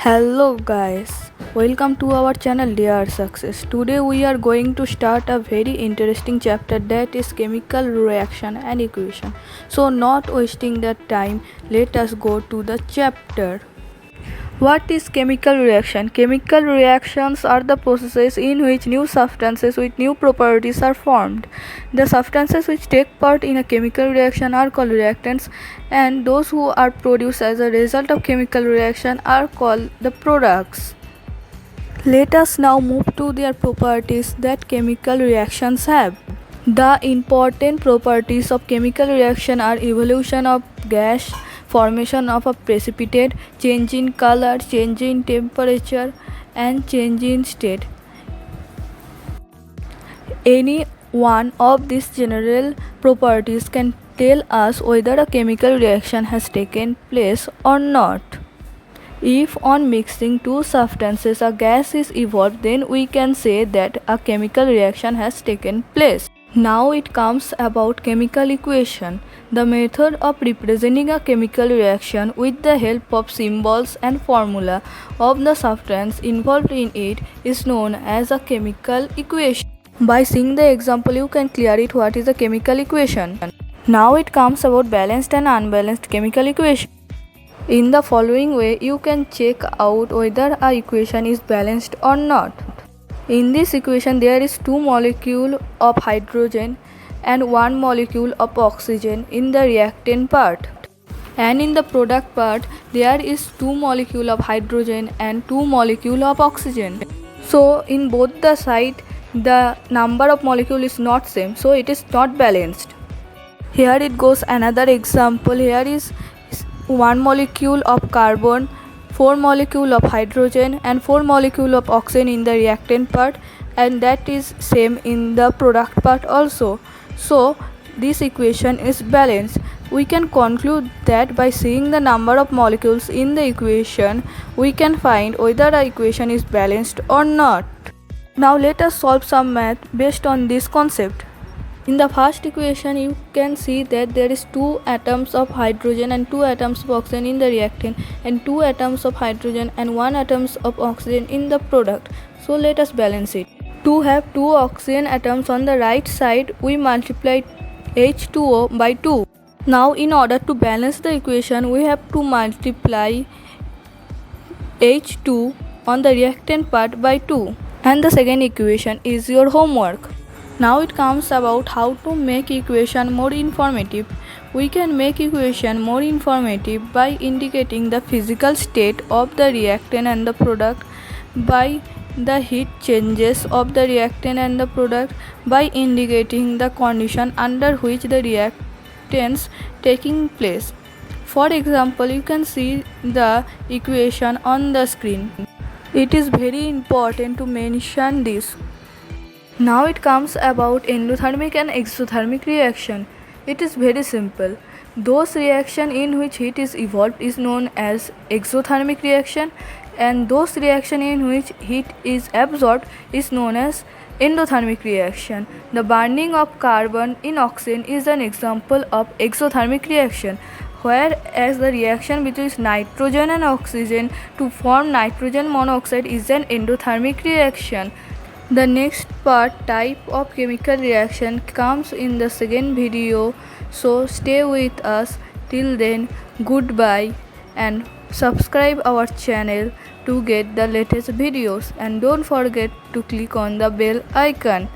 Hello guys, welcome to our channel Dear Success. Today we are going to start a very interesting chapter, that is chemical reaction and equation. So not wasting the time, let us go to the chapter. What is chemical reaction? Chemical reactions are the processes in which new substances with new properties are formed. The substances which take part in a chemical reaction are called reactants, and those who are produced as a result of chemical reaction are called the products. Let us now move to their properties that chemical reactions have. The important properties of chemical reaction are evolution of gas, formation of a precipitate, change in color, change in temperature, and change in state. Any one of these general properties can tell us whether a chemical reaction has taken place or not. If on mixing two substances a gas is evolved, then we can say that a chemical reaction has taken place. Now it comes about chemical equation. The method of representing a chemical reaction with the help of symbols and formula of the substance involved in it is known as a chemical equation. By seeing the example, you can clear it what is a chemical equation. Now it comes about balanced and unbalanced chemical equation. In the following way, you can check out whether a equation is balanced or not. In this equation, there is 2 molecules of hydrogen and 1 molecule of oxygen in the reactant part. And in the product part, there is 2 molecules of hydrogen and 2 molecules of oxygen. So in both the side, the number of molecules is not same, so it is not balanced. Here it goes another example. Here is 1 molecule of carbon, 4 molecule of hydrogen and 4 molecule of oxygen in the reactant part, and that is same in the product part also. So this equation is balanced. We can conclude that by seeing the number of molecules in the equation, we can find whether the equation is balanced or not. Now let us solve some math based on this concept. In the first equation, you can see that there is 2 atoms of hydrogen and 2 atoms of oxygen in the reactant, and 2 atoms of hydrogen and 1 atoms of oxygen in the product. So let us balance it. To have 2 oxygen atoms on the right side, we multiply H2O by 2. Now in order to balance the equation, we have to multiply H2 on the reactant part by 2. And the second equation is your homework. Now it comes about how to make equation more informative. We can make equation more informative by indicating the physical state of the reactant and the product, by the heat changes of the reactant and the product, by indicating the condition under which the reactants taking place. For example, you can see the equation on the screen. It is very important to mention this. Now it comes about endothermic and exothermic reaction. It is very simple. Those reaction in which heat is evolved is known as exothermic reaction, and those reaction in which heat is absorbed is known as endothermic reaction. The burning of carbon in oxygen is an example of exothermic reaction, whereas the reaction between nitrogen and oxygen to form nitrogen monoxide is an endothermic reaction. The next type of chemical reaction comes in the second video, so stay with us. Till then, goodbye, and subscribe our channel to get the latest videos, and don't forget to click on the bell icon.